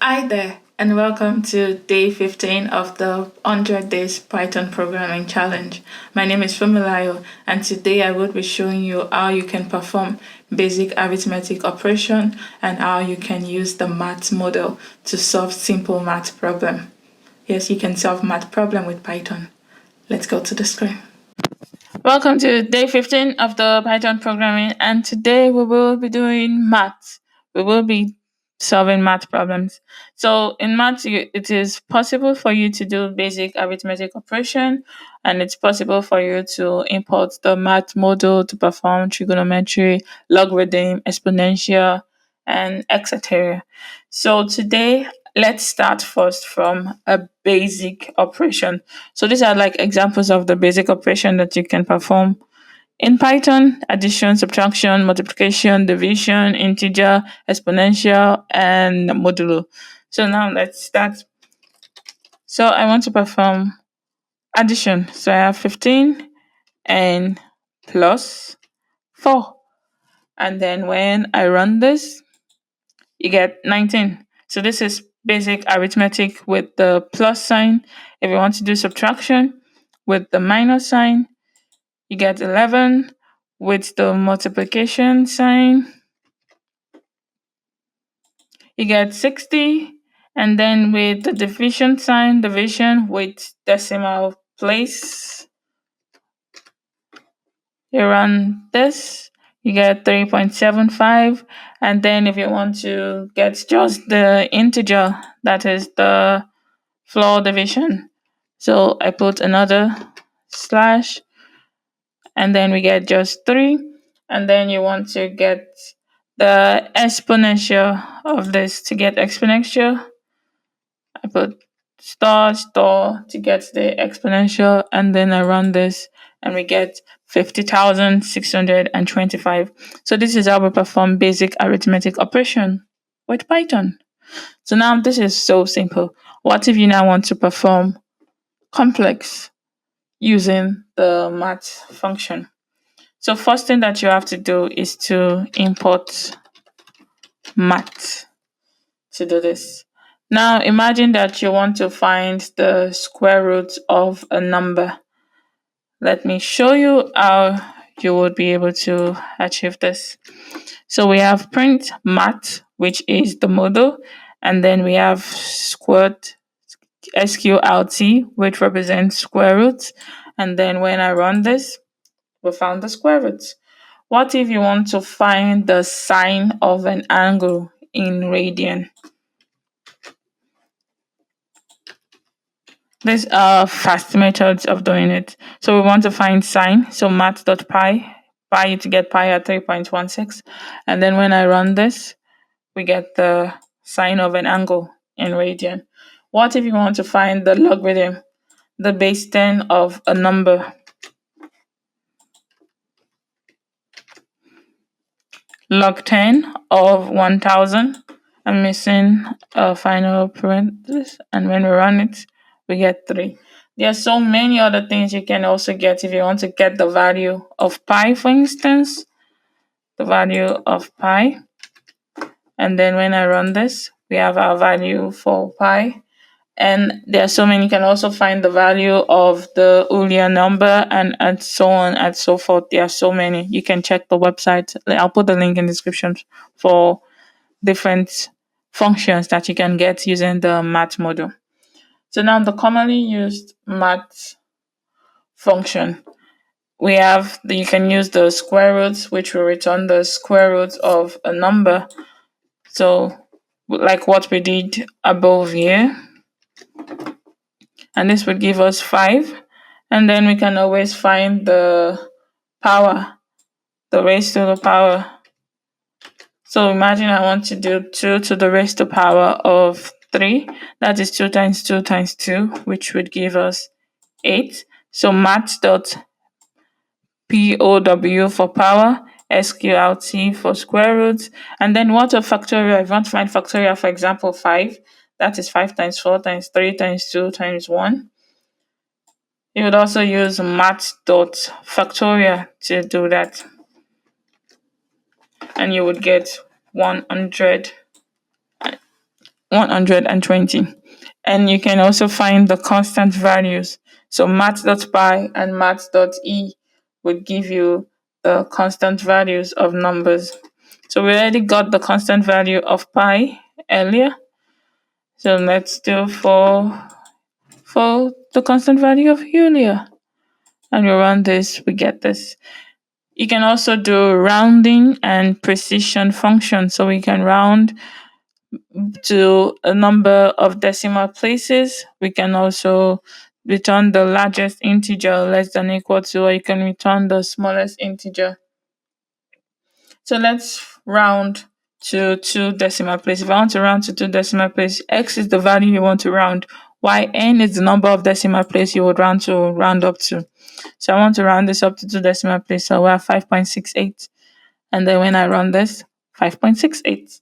Hi there, and welcome to day 15 of the 100 Days Python Programming Challenge. My name is Fumilayo, and today I will be showing you how you can perform basic arithmetic operation and how you can use the math model to solve simple math problem. Yes, you can solve math problem with Python. Let's go to the screen. Welcome to day 15 of the Python programming, and today we will be doing math. We will be solving math problems. So in math, it is possible for you to do basic arithmetic operation, and it's possible for you to import the math model to perform trigonometry, logarithm, exponential, and etc. So today, let's start first from a basic operation. So these are like examples of the basic operation that you can perform in Python: addition, subtraction, multiplication, division, integer, exponential, and modulo. So now let's start. So I want to perform addition. So I have 15 and plus 4. And then when I run this, you get 19. So this is basic arithmetic with the plus sign. If you want to do subtraction with the minus sign, you get 11. With the multiplication sign, you get 60. And then with the division sign, division with decimal place, you run this, you get 3.75. And then if you want to get just the integer, that is the floor division. So I put another slash, and then we get just 3. And then you want to get the exponential of this. To get exponential, I put star star to get the exponential, and then I run this and we get 50,625. So this is how we perform basic arithmetic operation with Python. So now this is so simple. What if you now want to perform complex using the math function? So first thing that you have to do is to import math to do this. Now imagine that you want to find the square root of a number. Let me show you how you would be able to achieve this. So we have print math, which is the model, and then we have squared sqrt, which represents square root. And then when I run this, we found the square root. What if you want to find the sine of an angle in radian? These are fast methods of doing it. So we want to find sine. So math.pi, pi to get pi at 3.16. And then when I run this, we get the sine of an angle in radian. What if you want to find the logarithm, the base 10 of a number? Log 10 of 1000. I'm missing a final parenthesis, and when we run it, we get 3. There are so many other things you can also get if you want to get the value of pi, for instance, the value of pi. And then when I run this, we have our value for pi. And there are so many. You can also find the value of the Boolean number, and so on and so forth. There are so many. You can check the website. I'll put the link in the description for different functions that you can get using the math model. So now the commonly used math function, we have you can use the square root, which will return the square root of a number. So like what we did above here, and this would give us 5. And then we can always find the power, the raised to the power. So imagine I want to do 2 to the raised to the power of 3. That is 2 times 2 times 2, which would give us 8. So math.pow for power, sqrt for square root. And then what of factorial? If you want to find factorial, for example, 5, that is 5 times 4 times 3 times 2 times 1. You would also use math.factorial to do that. And you would get 100. 120. And you can also find the constant values. So math.py and math.e would give you the constant values of numbers. So we already got the constant value of pi earlier. So let's do for the constant value of Julia. And we run this, we get this. You can also do rounding and precision functions. So we can round to a number of decimal places. We can also return the largest integer less than equal to, or you can return the smallest integer. So let's round to 2 decimal places. If I want to round to 2 decimal places, x is the value you want to round, while n is the number of decimal places you would round up to. So I want to round this up to 2 decimal places, so we have 5.68. And then when I run this, 5.68.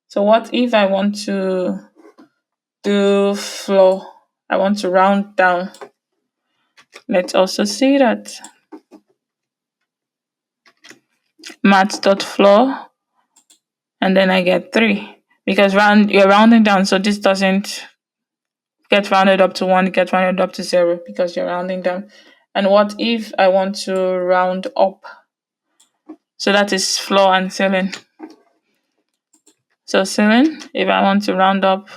So what if I want to do floor? I want to round down. Let's also see that. Maths.floor, and then I get 3. Because you're rounding down, so this doesn't get rounded up to 1, it gets rounded up to 0 because you're rounding down. And what if I want to round up? So that is floor and ceiling. So ceiling, if I want to round up,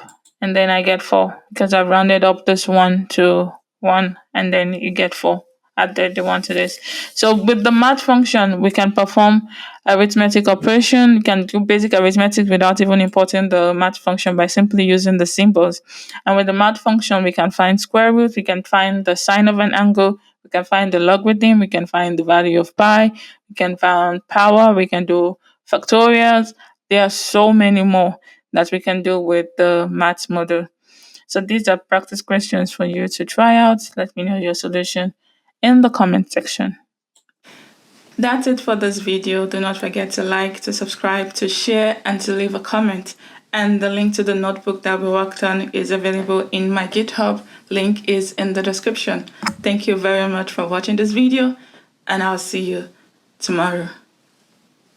and then I get 4 because I've rounded up this 1 to 1, and then you get 4. Added the 1 to this. So with the math function, we can perform arithmetic operation. We can do basic arithmetic without even importing the math function by simply using the symbols. And with the math function, we can find square root, we can find the sine of an angle, we can find the logarithm, we can find the value of pi, we can find power, we can do factorials. There are so many more that we can do with the math model. So these are practice questions for you to try out. Let me know your solution in the comment section. That's it for this video. Do not forget to like, to subscribe, to share, and to leave a comment. And the link to the notebook that we worked on is available in my GitHub. Link is in the description. Thank you very much for watching this video, and I'll see you tomorrow.